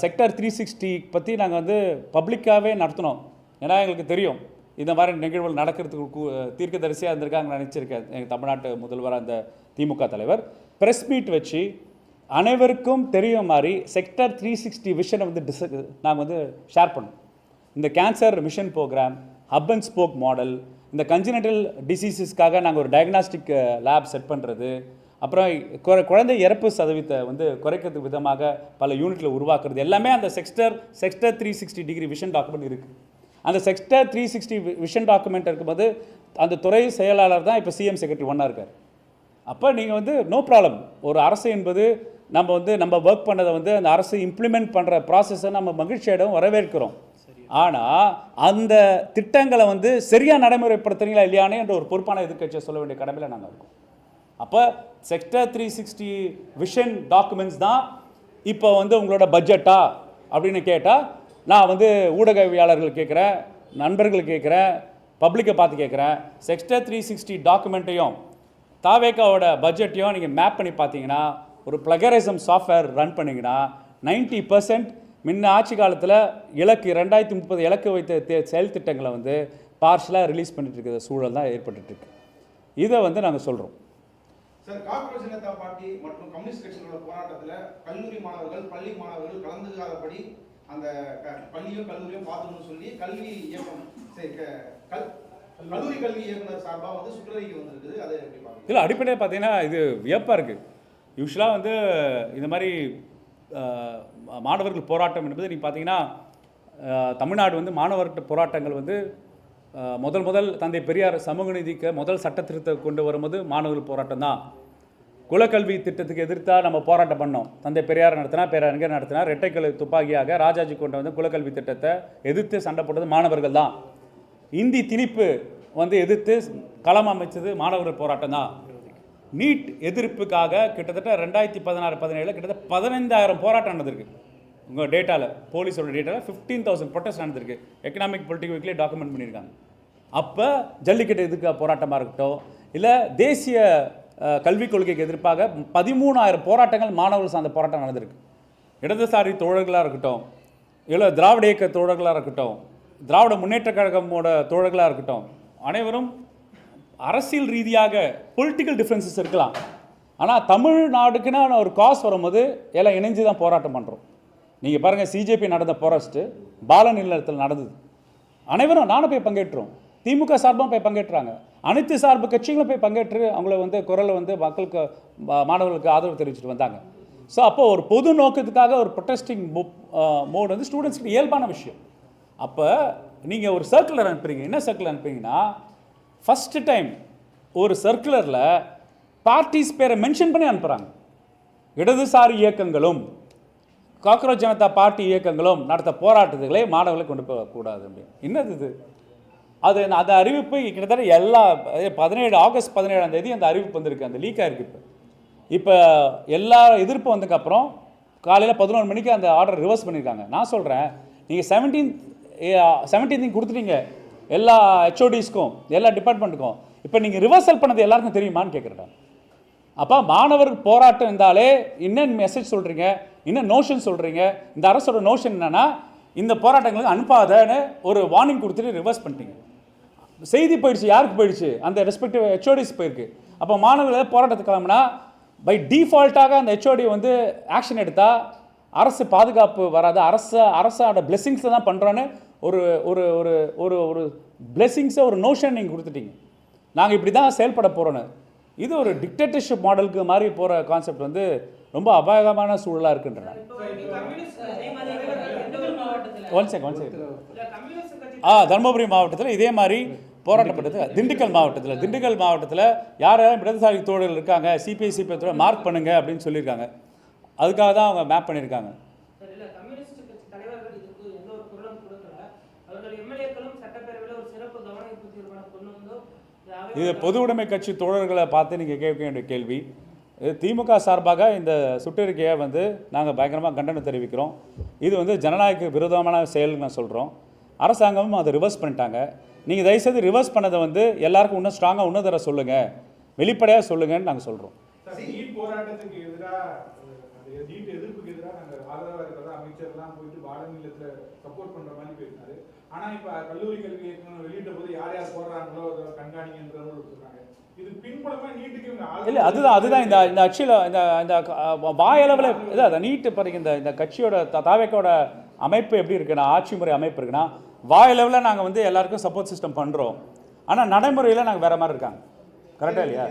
செக்டார் 360 பற்றி நாங்கள் வந்து பப்ளிக்காகவே நடத்தினோம். ஏன்னா எங்களுக்கு தெரியும் இந்த மாதிரி நிகழ்வுகள் நடக்கிறதுக்கு தீர்க்கதரிசியாக இருந்திருக்காங்க நினச்சிருக்கேன். எங்கள் தமிழ்நாட்டு முதல்வராக அந்த திமுக தலைவர் ப்ரெஸ் மீட் வச்சு அனைவருக்கும் தெரியும் மாதிரி செக்டார் 360 விஷனை வந்து நாங்கள் வந்து ஷேர் பண்ணோம். இந்த cancer mission programme, hub and spoke model, இந்த கன்ஜினட்டல் டிசீசஸ்க்காக நாங்கள் ஒரு டயக்னாஸ்டிக் லேப் செட் பண்ணுறது, அப்புறம் குழந்தை இறப்பு சதவீதத்தை வந்து குறைக்கிறதுக்கு விதமாக பல யூனிட்டில் உருவாக்குறது, எல்லாமே அந்த செக்டார் 360 டிகிரி விஷன் டாக்குமெண்ட் இருக்குது. அந்த செக்டார் 360 விஷன் டாக்குமெண்ட் இருக்கும்போது அந்த துறை செயலாளர் தான் இப்போ சிஎம் செக்ரட்டரி ஒன்றா இருக்கார். அப்போ நீங்கள் வந்து நோ ப்ராப்ளம். ஒரு அரசு என்பது நம்ம ஒர்க் பண்ணதை வந்து அந்த அரசு இம்ப்ளிமெண்ட் பண்ணுற ப்ராசஸை நம்ம மகிழ்ச்சியிடம் வரவேற்கிறோம். ஆனால் அந்த திட்டங்களை வந்து சரியாக நடைமுறைப்படுத்துறீங்களா இல்லையானே என்ற ஒரு பொறுப்பான எதிர்க்கட்சியை சொல்ல வேண்டிய கடமையில் நாங்கள் இருக்கோம். அப்போ செக்டார் 360 விஷன் டாக்குமெண்ட்ஸ் தான் இப்போ வந்து உங்களோட பட்ஜெட்டா அப்படின்னு கேட்டால் நான் வந்து ஊடகவியாளர்கள் கேட்குறேன், நண்பர்கள் கேட்குறேன், பப்ளிக்கை பார்த்து கேட்குறேன். செக்டார் 360 டாக்குமெண்ட்டையும் தாவேக்காவோட பட்ஜெட்டையும் நீங்கள் மேப் பண்ணி பார்த்தீங்கன்னா, ஒரு ப்ளகரிசம் சாஃப்ட்வேர் ரன் பண்ணிங்கன்னா 90% முன்ன ஆட்சி காலத்தில் 2030 இலக்கு வைத்த செயல் திட்டங்களை வந்து பார்ஷலாக ரிலீஸ் பண்ணிட்டு இருக்கிற சூழல் தான் ஏற்பட்டுருக்கு. இதை வந்து நாங்கள் சொல்கிறோம். சார், காங்கிரஸ் ஜனதா பார்ட்டி மற்றும் கம்யூனிஸ்ட் கட்சிகளோட போராட்டத்தில் கல்லூரி மாணவர்கள், பள்ளி மாணவர்கள் கலந்துக்காதபடி அந்த பள்ளியும் கல்லூரியும் பார்த்துன்னு சொல்லி கல்வி இயக்கம் கல்லூரி கல்வி இயக்குனர் சார்பாக வந்து சுற்றறிக்கை வந்திருக்குது. அதை எப்படி பார்க்குறீங்க? இல்லை, அடிப்படையாக பார்த்தீங்கன்னா இது வியப்பாக இருக்குது. யூஸ்வலாக வந்து இந்த மாதிரி மாணவர்கள் போராட்டம் என்பது நீங்கள் பார்த்தீங்கன்னா தமிழ்நாடு வந்து மாணவர்கள் போராட்டங்கள் வந்து முதல் தந்தை பெரியார் சமூக நீதிக்கு முதல் சட்ட திருத்தத்தை கொண்டு வரும்போது மாணவர்கள் போராட்டம் தான். குலக்கல்வி திட்டத்துக்கு எதிர்த்தாக நம்ம போராட்டம் பண்ணோம். தந்தை பெரியார் நடத்தினா, பேரறிஞர் நடத்தினா, இரட்டைக்கல் துப்பாக்கியாக ராஜாஜி கொண்டு வந்து குலக்கல்வி திட்டத்தை எதிர்த்து சண்டை போட்டது மாணவர்கள் தான். இந்தி திணிப்பு வந்து எதிர்த்து களம் அமைச்சது மாணவர்கள் போராட்டம் தான். நீட் எதிர்ப்புக்காக கிட்டத்தட்ட 2016-17 கிட்டத்தட்ட 15,000 போராட்டம் நடந்திருக்கு. உங்கள் டேட்டாவில், போலீஸோட டேட்டாவில் 15,000 ப்ரொட்டஸ்ட் நடந்திருக்கு. எக்கனாமிக் பொலிட்டிக்கல் வீக்லேயே டாக்குமெண்ட் பண்ணியிருக்காங்க. அப்போ ஜல்லிக்கட்டு எதிர்க்க போராட்டமாக இருக்கட்டும், இல்லை தேசிய கல்விக் கொள்கைக்கு எதிர்ப்பாக 13,000 போராட்டங்கள் மாணவர்கள் சார்ந்த போராட்டம் நடந்திருக்கு. இடதுசாரி தோழர்களாக இருக்கட்டும், இல்லை திராவிட இயக்க தோழர்களாக இருக்கட்டும், திராவிட முன்னேற்ற கழகமோட தோழர்களாக இருக்கட்டும், அனைவரும் அரசியல் ரீதியாக பொலிட்டிக்கல் டிஃப்ரென்சஸ் இருக்கலாம். ஆனால் தமிழ்நாடுக்குன்னு ஒரு காஸ் வரும்போது எல்லாம் இணைஞ்சு தான் போராட்டம் பண்ணுறோம். நீங்கள் பாருங்கள், சிஜேபி நடந்த போராஸ்ட்டு பால நிலையத்தில் நடந்தது. அனைவரும் நானும் போய் பங்கேற்றோம். திமுக சார்பாக போய் பங்கேற்றாங்க. அனைத்து சார்பு கட்சிகளும் போய் பங்கேற்று அவங்கள வந்து குரலை வந்து மக்களுக்கு, மாணவர்களுக்கு ஆதரவு தெரிவிச்சுட்டு வந்தாங்க. ஸோ அப்போ ஒரு பொது நோக்கத்துக்காக ஒரு ப்ரொட்டஸ்டிங் மோட் வந்து ஸ்டூடெண்ட்ஸ்க்கு இயல்பான விஷயம். அப்போ நீங்கள் ஒரு சர்க்குலர் அனுப்புறீங்க. என்ன சர்க்குலர் அனுப்புறீங்கன்னா, ஃபஸ்ட்டு டைம் ஒரு சர்க்குலரில் பார்ட்டிஸ் பேரை மென்ஷன் பண்ணி அனுப்புகிறாங்க. இடதுசாரி இயக்கங்களும் காக்ரோச் ஜனதா பார்ட்டி இயக்கங்களும் நடத்த போராட்டத்துகளை மாணவர்களை கொண்டு போகக்கூடாது அப்படின்னு. என்னது இது? அது அந்த அறிவிப்பு கிட்டத்தட்ட எல்லா 17 ஆகஸ்ட் 17ஆம் தேதி அந்த அறிவிப்பு வந்திருக்கு, அந்த லீக் ஆகிருக்கு. இப்போ எல்லா எதிர்ப்பு வந்ததுக்கப்புறம் காலையில் 11 மணிக்கு அந்த ஆர்டர் ரிவர்ஸ் பண்ணியிருக்காங்க. நான் சொல்கிறேன், நீங்கள் 17th கொடுத்துட்டீங்க எல்லா ஹெச்ஓடிஸ்க்கும் எல்லா டிபார்ட்மெண்ட்டுக்கும். இப்போ நீங்கள் ரிவர்சல் பண்ணது எல்லாருக்கும் தெரியுமான்னு கேட்குறேன். அப்போ மாணவர்கள் போராட்டம் இருந்தாலே இன்னும் மெசேஜ் சொல்கிறீங்க, இன்னும் நோஷன் சொல்கிறீங்க. இந்த அரசோட நோஷன் என்னென்னா இந்த போராட்டங்களுக்கு அனுப்பாதன்னு ஒரு வார்னிங் கொடுத்துட்டு ரிவர்ஸ் பண்ணிட்டீங்க. செய்தி போயிடுச்சு, யாருக்கு போயிடுச்சு? அந்த ரெஸ்பெக்டிவ் ஹெச்ஓடிஸ் போயிருக்கு. அப்போ மாணவர்கள் போராட்டத்துக்கு கிளம்புனா பை டிஃபால்ட்டாக அந்த ஹெச்ஓடி வந்து ஆக்ஷன் எடுத்தால் அரசு பாதுகாப்பு வராது, அரசோட பிளெஸிங்ஸை தான் பண்ணுறோன்னு ஒரு ஒரு ஒரு ஒரு ஒரு பிளெஸிங்ஸை ஒரு நோஷன் நீங்கள் கொடுத்துட்டீங்க. நாங்கள் இப்படி தான் செயல்பட போகிறோன்னு. இது ஒரு டிக்டேட்டர்ஷிப் மாடலுக்கு மாதிரி போகிற கான்செப்ட் வந்து ரொம்ப அபாயகமான சூழலாக இருக்குன்றேன். One second. தருமபுரி மாவட்டத்தில் இதே மாதிரி போராட்டப்பட்டது. திண்டுக்கல் மாவட்டத்தில் யார் இடதுசாரி தோழர்கள் இருக்காங்க, சிபிஐ மார்க் பண்ணுங்க அப்படின்னு சொல்லியிருக்காங்க. அதுக்காக தான் அவங்க மேப் பண்ணியிருக்காங்க. இது பொது உடைமை கட்சி தோழர்களை பார்த்து நீங்கள் கேட்க வேண்டிய கேள்வி. இது திமுக சார்பாக இந்த சுற்றறிக்கையை வந்து நாங்கள் பயங்கரமாக கண்டனம் தெரிவிக்கிறோம். இது வந்து ஜனநாயக விரோதமான செயல்னு நான் சொல்கிறோம். அரசாங்கமும் அதை ரிவர்ஸ் பண்ணிட்டாங்க. நீங்கள் தயவுசெய்து ரிவர்ஸ் பண்ணதை வந்து எல்லாருக்கும் இன்னும் ஸ்ட்ராங்காக இன்னும் தர சொல்லுங்கள், வெளிப்படையாக சொல்லுங்கன்னு நாங்கள் சொல்கிறோம். போராட்டத்துக்கு எதிராக, நீட் எதிர்ப்புக்கு எதிராக நாங்கள் ஆதரவாக இருக்கிறதா அமைச்சர்லாம் போயிட்டு வார்டன் இல்லத்தில் சப்போர்ட் பண்ணுற மாதிரி பேசினாரு. ஆனால் இப்போ கல்லூரி கல்வி இயக்கம் வெளியிட்ட போது யார் யார் போடுறாங்களோ அதை கண்காணிங்கன்றவங்க சொல்கிறாங்க. இது பின்புலமாக நீட்டுக்கு இல்லை, அதுதான் இந்த ஆக்சுவலி இந்த வாயளவில் இல்லை அதை நீட்டு பாருங்க. இந்த கட்சியோட தாவேக்கோட அமைப்பு எப்படி இருக்குன்னா, ஆட்சி முறை அமைப்பு இருக்குன்னா, வாயளவில் நாங்கள் வந்து எல்லாருக்கும் சப்போர்ட் சிஸ்டம் பண்ணுறோம். ஆனால் நடைமுறையில் நாங்கள் வேறு மாதிரி இருக்காங்க. கரெக்டாக இல்லையா?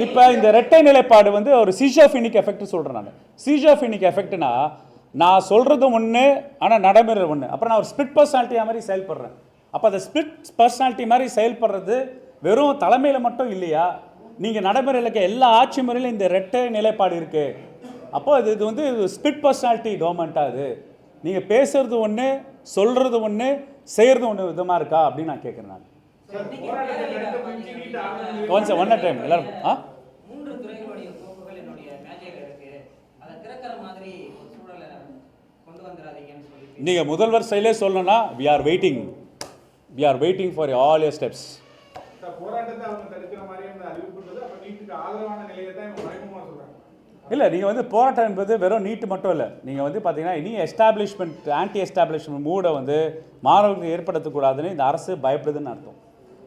இப்போ இந்த இரட்டை நிலைப்பாடு வந்து ஒரு சீஷோஃபினிக் எஃபெக்ட் சொல்கிறேன் நான். சீஷோஃபினிக் எஃபெக்ட்னா நான் சொல்கிறது ஒன்று ஆனால் நடைமுறை ஒன்று. அப்புறம் நான் ஒரு ஸ்பிளிட் பர்சனாலிட்டியாக மாதிரி செயல்படுறேன். அப்போ அந்த ஸ்பிளிட் பர்சனாலிட்டி மாதிரி செயல்படுறது வெறும் தலைமையில் மட்டும் இல்லையா, நீங்கள் நடைமுறையில் இருக்க எல்லா ஆட்சி முறையிலும் இந்த இரட்டை நிலைப்பாடு இருக்குது. அப்போ இது வந்து ஸ்பிளிட் பர்சனாலிட்டி கவர்மெண்ட்டாக இது. நீங்கள் பேசுறது ஒன்று, சொல்கிறது ஒன்று, செய்கிறது ஒன்று விதமாக இருக்கா அப்படின்னு நான் கேட்குறேன். நான் ஒன் டைம் எல்லாரும் 3 துறைகளுடைய போக்குகள் என்னுடைய மேஜையில் இருக்கு, அதை திறக்கிற மாதிரி ஒரு சூழலை கொண்டு வந்துடாதீங்கன்னு சொல்லி நீங்கள் முதல்வர் சைலே சொல்லணும்னா we are waiting for all your steps. போராட்டத்தை அவங்க தடுக்கிற மாதிரியான அறிவிப்புன்றது அப்போ நீட்டுக்கு ஆதரவான நிலையை தான் இவங்க மறைமுகமாக சொல்கிறாங்க. இல்லை, நீங்கள் வந்து போராட்டம் என்பது வெறும் நீட்டு மட்டும் இல்லை. நீங்கள் வந்து பார்த்தீங்கன்னா இனி எஸ்டாப்ளிஷ்மெண்ட் ஆன்டி எஸ்டாப்ளிஷ்மெண்ட் மூடை வந்து மாணவர்களுக்கு ஏற்படுத்தக்கூடாதுன்னு இந்த அரசு பயப்படுதுன்னு அர்த்தம்.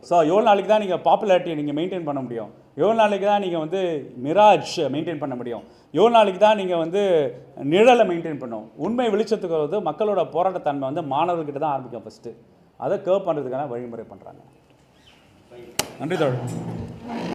ஸோ எவ்வளோ நாளைக்கு தான் நீங்கள் பாப்புலாரிட்டியை நீங்கள் மெயின்டைன் பண்ண முடியும்? எவ்வளோ நாளைக்கு தான் நீங்கள் வந்து மிராஜ் மெயின்டைன் பண்ண முடியும்? எவ்வளோ நாளைக்கு தான் நீங்கள் வந்து நிழலை மெயின்டைன் பண்ணணும்? உண்மை வெளிச்சத்துக்கு வந்து மக்களோட போராட்டத்தன்மை வந்து மாணவர்கிட்ட தான் ஆரம்பிக்கும் ஃபஸ்ட்டு. அதை கேர்வ் பண்ணுறதுக்கான வழிமுறை பண்ணுறாங்க. நன்றி தோழர்.